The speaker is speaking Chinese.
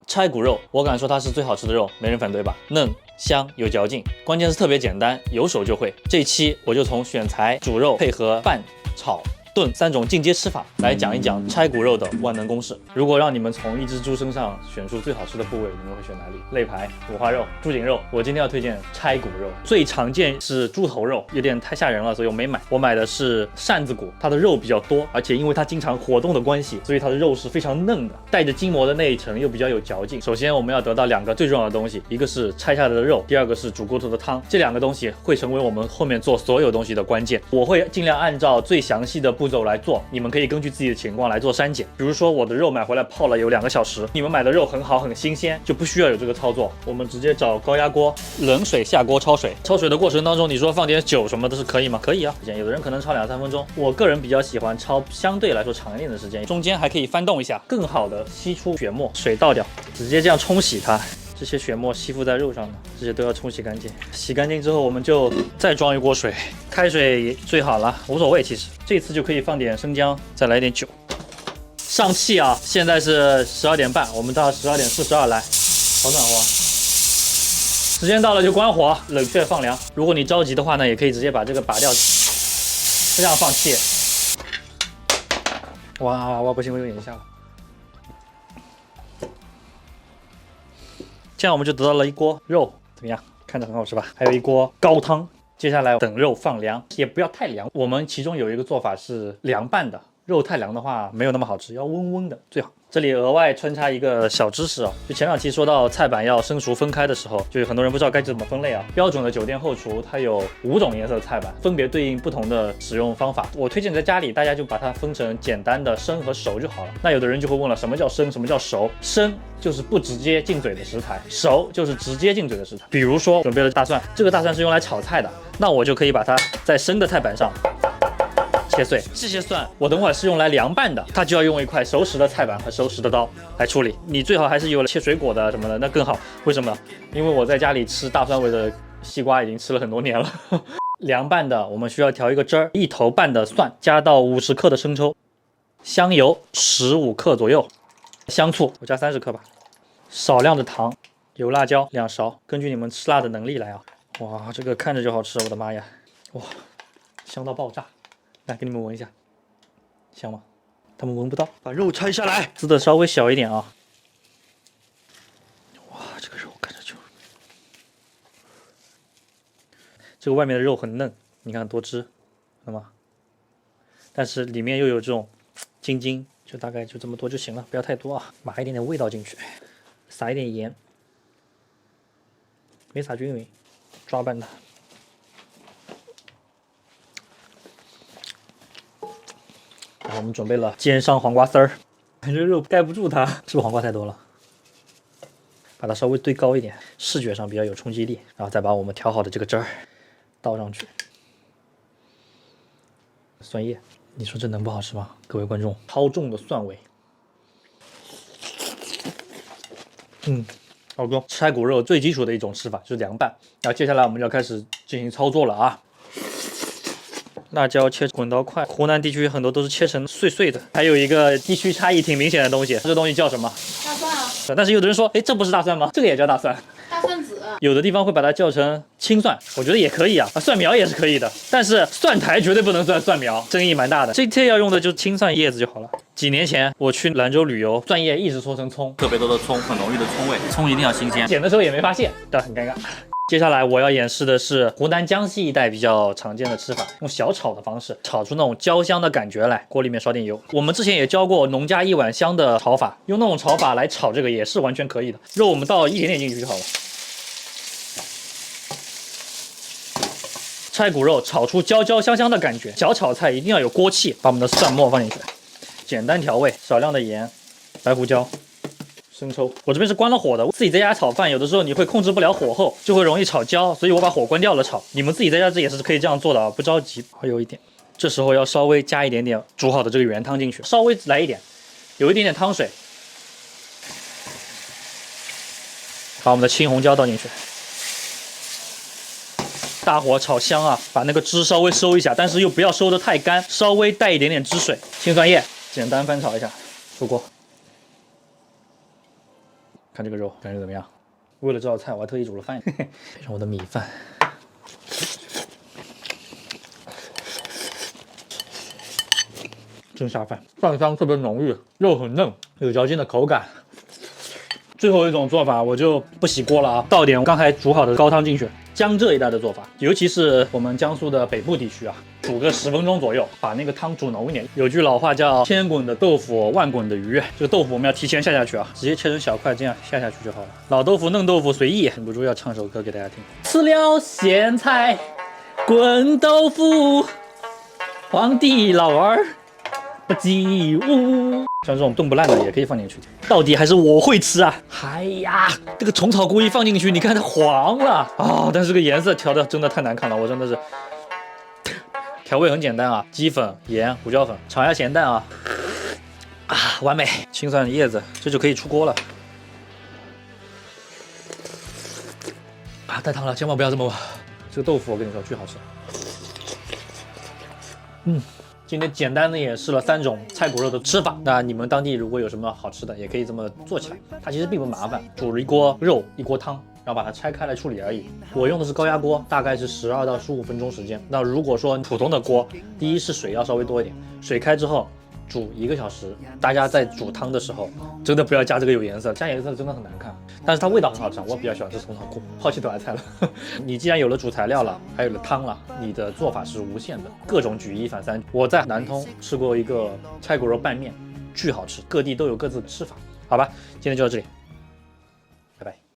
拆骨肉，我敢说它是最好吃的肉，没人反对吧？嫩、香、有嚼劲，关键是特别简单，有手就会。这一期我就从选材、煮肉配合拌、炒、炖3种进阶吃法来讲一讲拆骨肉的万能公式。如果让你们从一只猪身上选出最好吃的部位，你们会选哪里？肋排、五花肉、猪颈肉。我今天要推荐拆骨肉，最常见是猪头肉，有点太吓人了，所以我没买。我买的是扇子骨，它的肉比较多，而且因为它经常活动的关系，所以它的肉是非常嫩的，带着筋膜的那一层又比较有嚼劲。首先我们要得到2个最重要的东西，一个是拆下来的肉，第2个是煮骨头的汤。这2个东西会成为我们后面做所有东西的关键。我会尽量按照最详细的步骤来做，你们可以根据自己的情况来做删减。比如说我的肉买回来泡了有2个小时，你们买的肉很好很新鲜，就不需要有这个操作。我们直接找高压锅，冷水下锅焯水。焯水的过程当中，你说放点酒什么的是可以吗？可以啊，有的人可能焯2-3分钟，我个人比较喜欢焯相对来说长一点的时间，中间还可以翻动一下，更好的吸出血沫。水倒掉，直接这样冲洗它。这些血沫吸附在肉上的，这些都要冲洗干净。洗干净之后，我们就再装一锅水，开水最好了，无所谓。其实这次就可以放点生姜，再来点酒。上气啊！现在是12点半，我们到12点42来，好暖和。时间到了就关火，冷却放凉。如果你着急的话呢，也可以直接把这个拔掉，这样放气。哇，不行，我有眼下了。这样我们就得到了一锅肉，怎么样？看着很好吃吧？还有一锅高汤。接下来等肉放凉，也不要太凉。我们其中有一个做法是凉拌的，肉太凉的话没有那么好吃，要温温的最好。这里额外穿插一个小知识啊，就前2期说到菜板要生熟分开的时候，就有很多人不知道该怎么分类啊。标准的酒店后厨它有5种颜色的菜板，分别对应不同的使用方法。我推荐在家里大家就把它分成简单的生和熟就好了。那有的人就会问了，什么叫生，什么叫熟？生就是不直接进嘴的食材，熟就是直接进嘴的食材。比如说准备了大蒜，这个大蒜是用来炒菜的，那我就可以把它在生的菜板上切碎。这些蒜我等会儿是用来凉拌的，它就要用一块熟食的菜板和熟食的刀来处理。你最好还是有切水果的什么的，那更好。为什么？因为我在家里吃大蒜味的西瓜已经吃了很多年了。凉拌的我们需要调一个汁儿，1头半的蒜加到50克的生抽，香油15克左右，香醋我加30克吧，少量的糖，有辣椒2勺，根据你们吃辣的能力来啊。哇，这个看着就好吃，我的妈呀！哇，香到爆炸！来给你们闻一下，香吗？他们闻不到。把肉拆下来，撕的稍微小一点啊。哇，这个肉看着就，这个外面的肉很嫩，你看多汁，看到吗？但是里面又有这种筋筋，就大概就这么多就行了，不要太多啊。码一点点味道进去，撒一点盐，没撒均匀，抓拌它。然后我们准备了煎商黄瓜丝儿，感觉肉盖不住它，是不是黄瓜太多了？把它稍微堆高一点，视觉上比较有冲击力。然后再把我们调好的这个汁儿倒上去。蒜叶，你说这能不好吃吗？各位观众，超重的蒜味。好哥，拆骨肉最基础的一种吃法就是凉拌。然后接下来我们就要开始进行操作了啊。辣椒切滚刀块，湖南地区很多都是切成碎碎的。还有一个地区差异挺明显的东西，这东西叫什么？大蒜啊。但是有的人说，哎，这不是大蒜吗？这个也叫大蒜。大蒜籽。有的地方会把它叫成青蒜，我觉得也可以啊，蒜苗也是可以的。但是蒜苔绝对不能算蒜苗，争议蛮大的。这要用的就是青蒜叶子就好了。几年前我去兰州旅游，蒜叶一直说成葱，特别多的葱，很浓郁的葱味，葱一定要新鲜。剪的时候也没发现，但很尴尬。接下来我要演示的是湖南江西一带比较常见的吃法，用小炒的方式炒出那种焦香的感觉来。锅里面烧点油，我们之前也教过农家1碗香的炒法，用那种炒法来炒这个也是完全可以的。肉我们倒一点点进去就好了。拆骨肉炒出焦焦香香的感觉，小炒菜一定要有锅气。把我们的蒜末放进去，简单调味，少量的盐、白胡椒。生抽，我这边是关了火的。自己在家炒饭，有的时候你会控制不了火候，就会容易炒焦，所以我把火关掉了炒。你们自己在家这也是可以这样做的啊，不着急。还有一点，这时候要稍微加一点点煮好的这个原汤进去，稍微来一点，有一点点汤水。把我们的青红椒倒进去，大火炒香啊，把那个汁稍微收一下，但是又不要收得太干，稍微带一点点汁水。青蒜叶简单翻炒一下，出锅。看这个肉感觉怎么样？为了这道菜，我还特意煮了饭。配上我的米饭，真下饭，饭香特别浓郁，肉很嫩，有嚼劲的口感。最后一种做法，我就不洗锅了啊，倒点刚才煮好的高汤进去。江浙一带的做法，尤其是我们江苏的北部地区啊，煮个10分钟左右，把那个汤煮浓一点。有句老话叫“千滚的豆腐，万滚的鱼”，这个豆腐我们要提前下去啊，直接切成小块，这样下去就好了。老豆腐、嫩豆腐随意，忍不住要唱首歌给大家听。吃了咸菜，滚豆腐，皇帝老儿不及物。像这种炖不烂的也可以放进去，到底还是我会吃啊！哎呀，这个虫草菇一放进去，你看它黄了啊！但是这个颜色调的真的太难看了，我真的是。调味很简单啊，鸡粉、盐、胡椒粉，炒下咸蛋啊，完美！清算叶子，这就可以出锅了。啊，带汤了，千万不要这么晚。这个豆腐我跟你说巨好吃。今天简单的演示了3种菜骨肉的吃法，那你们当地如果有什么好吃的，也可以这么做起来。它其实并不麻烦，煮一锅肉，一锅汤，然后把它拆开来处理而已。我用的是高压锅，大概是12到15分钟时间。那如果说普通的锅，第一是水要稍微多一点，水开之后煮1个小时。大家在煮汤的时候，真的不要加这个有颜色，加颜色真的很难看。但是它味道很好吃，我比较喜欢吃虫草菇，抛弃豆芽菜了。你既然有了主材料了，还有了汤了，你的做法是无限的，各种举一反三。我在南通吃过一个菜骨肉拌面，巨好吃，各地都有各自的吃法。好吧，今天就到这里。